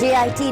JIT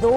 2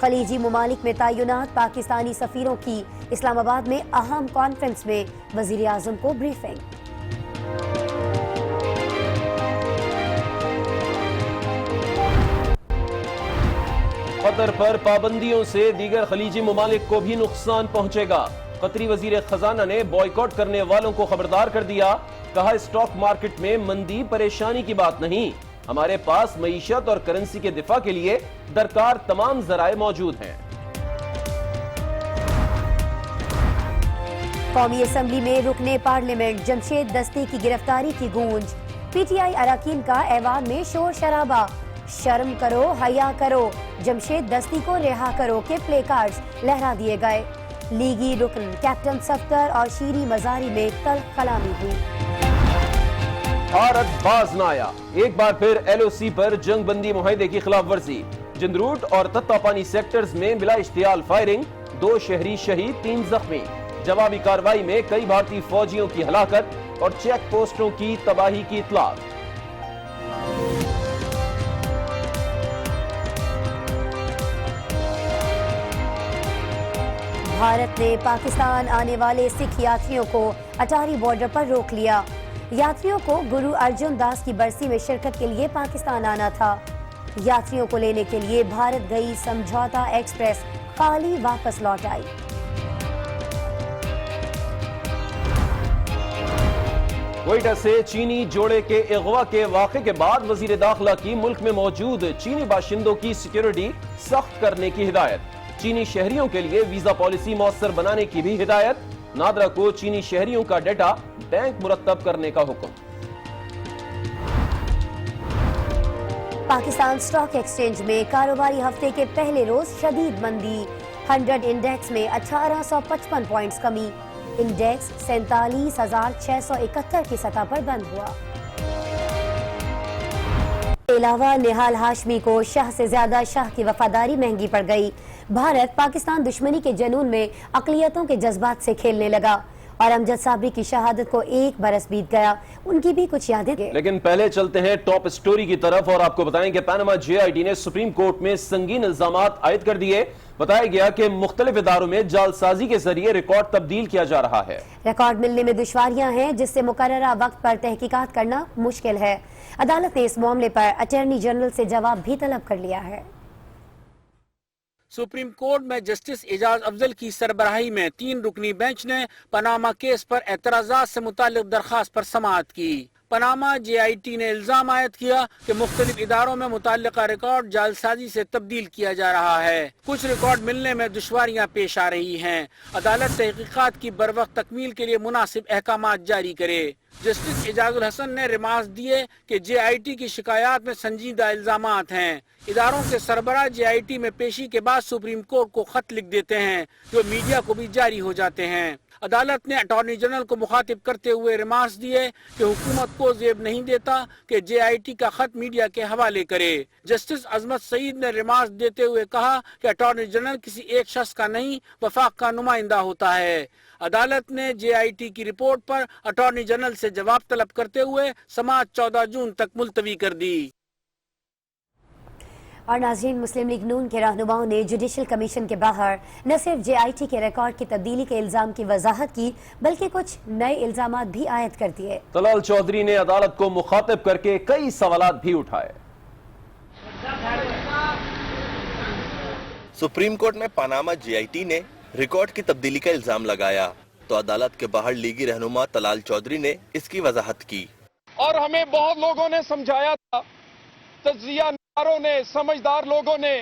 خلیجی ممالک میں تعینات پاکستانی سفیروں کی اسلام آباد میں اہم کانفرنس میں وزیر اعظم کو بریفنگ۔ قطر پر پابندیوں سے دیگر خلیجی ممالک کو بھی نقصان پہنچے گا۔ قطری وزیر خزانہ نے بائیکاٹ کرنے والوں کو خبردار کر دیا، کہا اسٹاک مارکیٹ میں مندی پریشانی کی بات نہیں، ہمارے پاس معیشت اور کرنسی کے دفاع کے لیے درکار تمام ذرائع موجود ہیں۔ قومی اسمبلی میں رکن پارلیمنٹ جمشید دستی کی گرفتاری کی گونج، پی ٹی آئی اراکین کا ایوان میں شور شرابہ، شرم کرو حیا کرو، جمشید دستی کو رہا کرو کے پلے کارڈز لہرا دیے گئے۔ لیگی رکن کیپٹن صفدر اور شیری مزاری میں تلخ کلامی ہوئی۔ بھارت باز نہ آیا، ایک بار پھر ایل او سی پر جنگ بندی معاہدے کی خلاف ورزی، جندروٹ اور تتا پانی سیکٹرز میں بلا اشتعال فائرنگ، 2 شہری شہید 3 زخمی، جوابی کارروائی میں کئی بھارتی فوجیوں کی ہلاکت اور چیک پوسٹوں کی تباہی کی اطلاع۔ بھارت نے پاکستان آنے والے سکھ یاتریوں کو اٹاری بارڈر پر روک لیا۔ یاتریوں کو گرو ارجن داس کی برسی میں شرکت کے لیے پاکستان آنا تھا۔ یاتریوں کو لینے کے لیے بھارت گئی سمجھوتا ایکسپریس خالی واپس لوٹ آئی۔ کوئٹہ سے چینی جوڑے کے اغوا کے واقعے کے بعد وزیر داخلہ کی ملک میں موجود چینی باشندوں کی سیکیورٹی سخت کرنے کی ہدایت، چینی شہریوں کے لیے ویزا پالیسی مؤثر بنانے کی بھی ہدایت، نادرا کو چینی شہریوں کا ڈیٹا بینک مرتب کرنے کا حکم۔ پاکستان اسٹاک ایکسچینج میں کاروباری ہفتے کے پہلے روز شدید مندی، 100 انڈیکس میں 1855 پوائنٹس کمی، انڈیکس 47,671 کی سطح پر بند ہوا۔ اس کے علاوہ نہال ہاشمی کو شاہ سے زیادہ شاہ کی وفاداری مہنگی پڑ گئی۔ بھارت پاکستان دشمنی کے جنون میں اقلیتوں کے جذبات سے کھیلنے لگا، اور امجد صابری کی شہادت کو 1 برس بیت گیا، ان کی بھی کچھ یادیں۔ لیکن پہلے چلتے ہیں ٹاپ سٹوری کی طرف اور آپ کو بتائیں کہ پاناما جے آئی ٹی نے سپریم کورٹ میں سنگین الزامات عائد کر دیے۔ بتایا گیا کہ مختلف اداروں میں جعلسازی کے ذریعے ریکارڈ تبدیل کیا جا رہا ہے۔ ریکارڈ ملنے میں دشواریاں ہیں، جس سے مقررہ وقت پر تحقیقات کرنا مشکل ہے۔ عدالت نے اس معاملے پر اٹارنی جنرل سے جواب بھی طلب کر لیا ہے۔ سپریم کورٹ میں جسٹس اعجاز افضل کی سربراہی میں 3 رکنی بینچ نے پاناما کیس پر اعتراضات سے متعلق درخواست پر سماعت کی۔ پاناما جے آئی ٹی نے الزام عائد کیا کہ مختلف اداروں میں متعلقہ ریکارڈ جعلسازی سے تبدیل کیا جا رہا ہے، کچھ ریکارڈ ملنے میں دشواریاں پیش آ رہی ہیں، عدالت تحقیقات کی بروقت تکمیل کے لیے مناسب احکامات جاری کرے۔ جسٹس اعجاز الحسن نے ریمارکس دیے کہ جے آئی ٹی کی شکایات میں سنجیدہ الزامات ہیں، اداروں کے سربراہ جے آئی ٹی میں پیشی کے بعد سپریم کورٹ کو خط لکھ دیتے ہیں جو میڈیا کو بھی جاری ہو جاتے ہیں۔ عدالت نے اٹارنی جنرل کو مخاطب کرتے ہوئے ریمارکس دیے کہ حکومت کو زیب نہیں دیتا کہ جے آئی ٹی کا خط میڈیا کے حوالے کرے۔ جسٹس عظمت سعید نے ریمارکس دیتے ہوئے کہا کہ اٹارنی جنرل کسی ایک شخص کا نہیں، وفاق کا نمائندہ ہوتا ہے۔ عدالت نے جے آئی ٹی کی رپورٹ پر اٹارنی جنرل سے جواب طلب کرتے ہوئے سماعت 14 جون تک ملتوی کر دی۔ اور ناظرین، مسلم لیگ نون کے رہنماؤں نے جوڈیشل کمیشن کے باہر نہ صرف جے آئی ٹی کے ریکارڈ کی تبدیلی کے الزام کی وضاحت کی، بلکہ کچھ نئے الزامات بھی عائد کر دیے۔ طلال چودھری نے عدالت کو مخاطب کر کے کئی سوالات بھی اٹھائے۔ سپریم کورٹ میں پاناما جے آئی ٹی نے ریکارڈ کی تبدیلی کا الزام لگایا تو عدالت کے باہر لیگی رہنما طلال چودھری نے اس کی وضاحت کی۔ اور ہمیں بہت لوگوں نے سمجھایا تھا، تجزیہ نگاروں نے، سمجھدار لوگوں نے،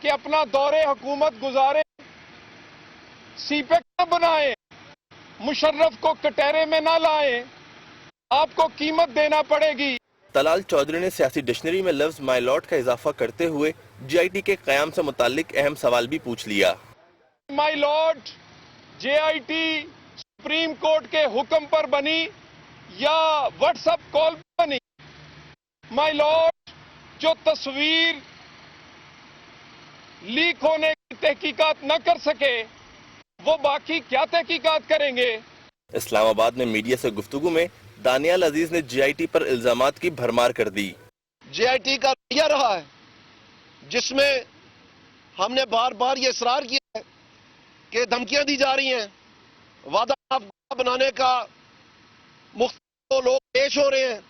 کہ اپنا دور حکومت گزارے، سی پیک نہ بنائیں، مشرف کو کٹہرے میں نہ لائیں، آپ کو قیمت دینا پڑے گی۔ طلال چودھری نے سیاسی ڈکشنری میں لفظ مائی لارڈ کا اضافہ کرتے ہوئے جے آئی ٹی کے قیام سے متعلق اہم سوال بھی پوچھ لیا۔ My lord J I T supreme court کے حکم پر بنی یا واٹس ایپ کال پر بنی؟ مائی لارڈ جو تصویر لیک ہونے کی تحقیقات نہ کر سکے وہ باقی کیا تحقیقات کریں گے؟ اسلام آباد میں میڈیا سے گفتگو میں دانیال عزیز نے جے آئی ٹی پر الزامات کی بھرمار کر دی۔ جے آئی ٹی کا رویہ رہا ہے جس میں ہم نے بار بار یہ اصرار کیا ہے کہ دھمکیاں دی جا رہی ہیں, وعدہ بنانے کا مختلف لوگ پیش ہو رہے ہیں,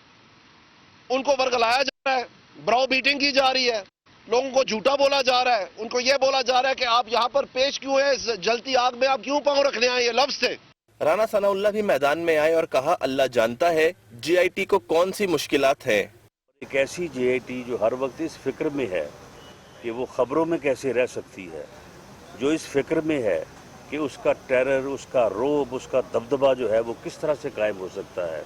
ان کو ورگلایا جا رہا ہے, براؤ بیٹنگ کی جا رہی ہے, لوگوں کو جھوٹا بولا جا رہا ہے, ان کو یہ بولا جا رہا ہے کہ آپ یہاں پر پیش کیوں ہیں, اس جلتی آگ میں آپ کیوں پاؤں رکھنے آئے, یہ لفظ تھے. رانا ثناء اللہ بھی میدان میں آئے اور کہا اللہ جانتا ہے جی آئی ٹی کو کون سی مشکلات ہیں. ایک ایسی جی آئی ٹی جو ہر وقت اس فکر میں ہے کہ وہ خبروں میں کیسے رہ سکتی ہے, جو اس فکر میں ہے کہ اس کا ٹیرر, اس کا روب, اس کا دبدبہ جو ہے وہ کس طرح سے قائم ہو سکتا ہے,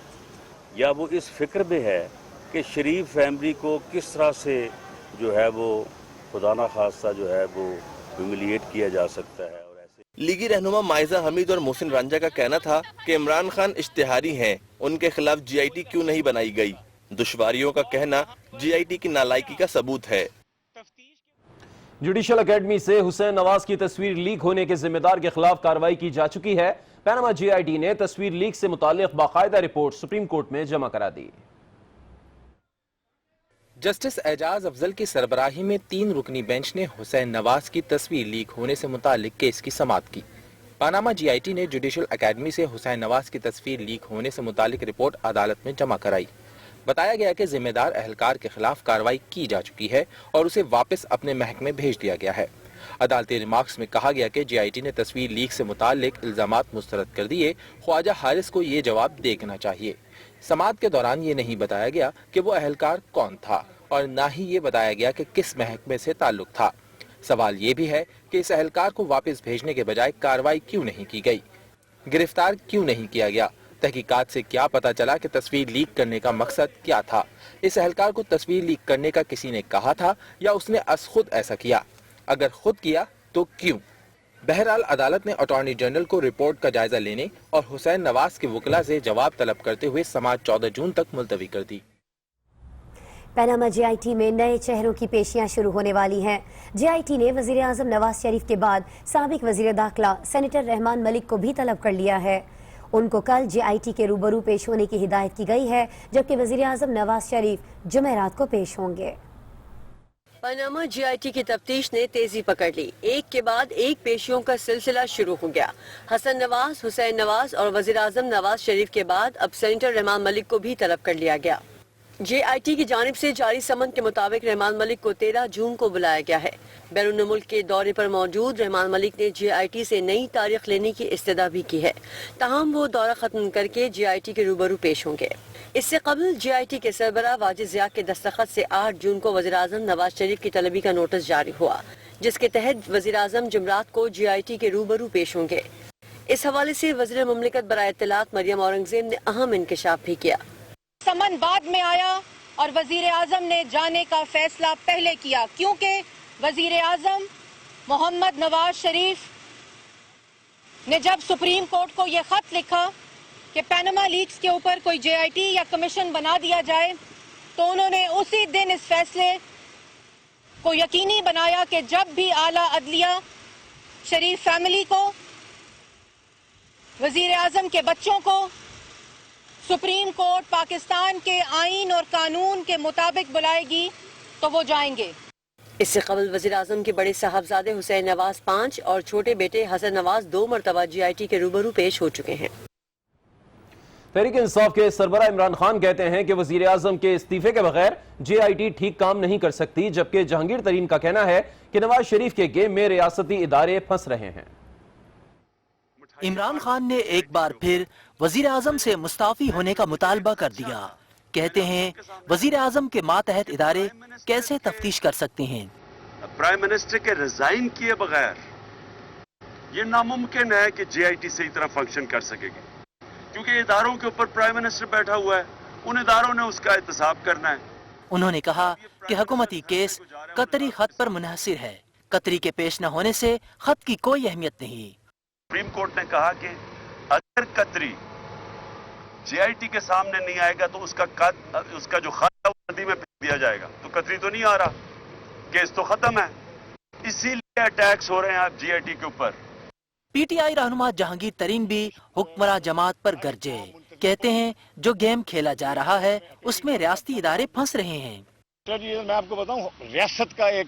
یا وہ اس فکر میں ہے کہ شریف فیملی کو کس طرح سے جو ہے وہ خدا نخواستہ جو ہے وہ ہیوملیٹ کیا جا سکتا ہے. اور ایسے لیگی رہنما مائزہ حمید اور محسن رانجھا کا کہنا تھا کہ عمران خان اشتہاری ہیں, ان کے خلاف جی آئی ٹی کیوں نہیں بنائی گئی. دشواریوں کا کہنا جی آئی ٹی کی نالائکی کا ثبوت ہے. جوڈیشل اکیڈمی سے حسین نواز کی تصویر لیک ہونے کے ذمہ دار کے خلاف کارروائی کی جا چکی ہے. پیناما جی آئی ٹی نے تصویر لیک سے متعلق باقاعدہ رپورٹ سپریم کورٹ میں جمع کرا دی. جسٹس اعجاز افضل کی سربراہی میں 3 رکنی بینچ نے حسین نواز کی تصویر لیک ہونے سے متعلق کیس کی سماعت کی. پاناما جی آئی ٹی نے جوڈیشل اکیڈمی سے حسین نواز کی تصویر لیک ہونے سے متعلق رپورٹ عدالت میں جمع کرائی. بتایا گیا کہ ذمہ دار اہلکار کے خلاف کارروائی کی جا چکی ہے اور اسے واپس اپنے محکمے بھیج دیا گیا ہے. عدالتی ریمارکس میں کہا گیا کہ جی آئی ٹی نے تصویر لیک سے متعلق الزامات مسترد کر دیے, خواجہ حارث کو یہ جواب دینا چاہیے. سماعت کے دوران یہ نہیں بتایا گیا کہ وہ اہلکار کون تھا اور نہ ہی یہ بتایا گیا کہ کس محکمے سے تعلق تھا. سوال یہ بھی ہے کہ اس اہلکار کو واپس بھیجنے کے بجائے کارروائی کیوں نہیں کی گئی, گرفتار کیوں نہیں کیا گیا, تحقیقات سے کیا پتا چلا کہ تصویر لیک کرنے کا مقصد کیا تھا, اس اہلکار کو تصویر لیک کرنے کا کسی نے کہا تھا یا اس نے از خود ایسا کیا, اگر خود کیا تو کیوں. بہرحال عدالت نے اٹارنی جنرل کو رپورٹ کا جائزہ لینے اور حسین نواز کے وکلاء سے جواب طلب کرتے ہوئے سماعت 14 جون تک ملتوی کر دی. پیناما جی آئی ٹی میں نئے چہروں کی پیشیاں شروع ہونے والی ہیں. جی آئی ٹی نے وزیر اعظم نواز شریف کے بعد سابق وزیر داخلہ سینیٹر رحمان ملک کو بھی طلب کر لیا ہے. ان کو کل جی آئی ٹی کے روبرو پیش ہونے کی ہدایت کی گئی ہے, جبکہ وزیر اعظم نواز شریف جمعرات کو پیش ہوں گے. پاناما جی آئی ٹی کی تفتیش نے تیزی پکڑ لی. ایک کے بعد ایک پیشیوں کا سلسلہ شروع ہو گیا. حسن نواز, حسین نواز اور وزیر اعظم نواز شریف کے بعد اب سینیٹر رحمان ملک کو بھی طلب کر لیا گیا. جے آئی ٹی کی جانب سے جاری سمن کے مطابق رحمان ملک کو 13 جون کو بلایا گیا ہے. بیرون ملک کے دورے پر موجود رحمان ملک نے جے آئی ٹی سے نئی تاریخ لینے کی استدعا بھی کی ہے, تاہم وہ دورہ ختم کر کے جے آئی ٹی کے روبرو پیش ہوں گے. اس سے قبل جے آئی ٹی کے سربراہ واجد ضیاء کے دستخط سے 8 جون کو وزیر اعظم نواز شریف کی طلبی کا نوٹس جاری ہوا, جس کے تحت وزیر اعظم جمعرات کو جے آئی ٹی کے روبرو پیش ہوں گے. اس حوالے سے وزیر مملکت برائے اطلاعات مریم اورنگزیب نے اہم انکشاف بھی کیا. سمن بعد میں آیا اور وزیر اعظم نے جانے کا فیصلہ پہلے کیا, کیونکہ وزیر اعظم محمد نواز شریف نے جب سپریم کورٹ کو یہ خط لکھا کہ پیناما لیکس کے اوپر کوئی جے آئی ٹی یا کمیشن بنا دیا جائے, تو انہوں نے اسی دن اس فیصلے کو یقینی بنایا کہ جب بھی اعلیٰ عدلیہ شریف فیملی کو, وزیر اعظم کے بچوں کو سپریم کورٹ پاکستان کے آئین اور قانون کے مطابق بلائے گی تو وہ جائیں گے. اس سے قبل وزیر اعظم کے بڑے صاحبزادے حسین نواز 5 اور چھوٹے بیٹے حسن نواز 2 مرتبہ جی آئی ٹی کے روبرو پیش ہو چکے ہیں. تحریک انصاف کے سربراہ عمران خان کہتے ہیں کہ وزیر اعظم کے استعفے کے بغیر جے آئی ٹی ٹھیک کام نہیں کر سکتی, جبکہ جہانگیر ترین کا کہنا ہے کہ نواز شریف کے گیم میں ریاستی ادارے پھنس رہے ہیں. عمران خان نے ایک بار پھر وزیر اعظم سے مستعفی ہونے کا مطالبہ کر دیا. کہتے ہیں وزیر اعظم کے ماتحت ادارے کیسے تفتیش کر سکتے ہیں. پرائم منسٹر کے ریزائن کیے بغیر یہ ناممکن ہے کہ جے آئی ٹی صحیح طرح فنکشن کر سکے گی, کیونکہ اداروں کے اوپر پرائم منسٹر بیٹھا ہوا ہے, ان اداروں نے اس کا احتساب کرنا ہے. انہوں نے کہا کہ حکومتی کیس قطری خط پر منحصر ہے, قطری کے پیش نہ ہونے سے خط کی کوئی اہمیت نہیں. سپریم کورٹ نے کہا کہ اگر قطری جے آئی ٹی کے سامنے نہیں آئے گا تو اس کا جو خط ہے ندی میں پھینک دیا جائے گا. تو قطری تو نہیں آ رہا, کیس تو ختم ہے, اسی لیے اٹیکس ہو رہے ہیں آپ جے آئی ٹی کے اوپر. پی ٹی آئی رہنما جہانگیر ترین بھی حکمراں جماعت پر گرجے. کہتے ہیں جو گیم کھیلا جا رہا ہے اس میں ریاستی ادارے پھنس رہے ہیں. میں آپ کو بتاؤں, ریاست کا ایک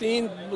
3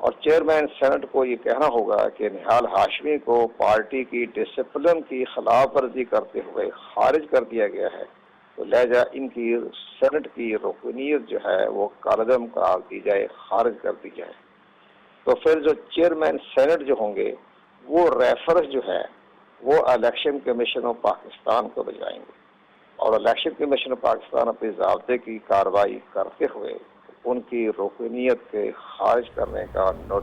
اور چیئرمین سینٹ کو یہ کہنا ہوگا کہ نہال ہاشمی کو پارٹی کی ڈسپلن کی خلاف ورزی کرتے ہوئے خارج کر دیا گیا ہے، تو لہذا ان کی سینٹ کی رکنیت جو ہے وہ کالعدم قرار دی جائے، خارج کر دی جائے۔ تو پھر جو چیئرمین سینٹ جو ہوں گے وہ ریفرنس جو ہے وہ الیکشن کمیشن آف پاکستان کو بجائیں گے، اور الیکشن کمیشن آف پاکستان اپنے ضابطے کی کارروائی کرتے ہوئے ان کی رکنیت کے خارج کرنے کا نوٹس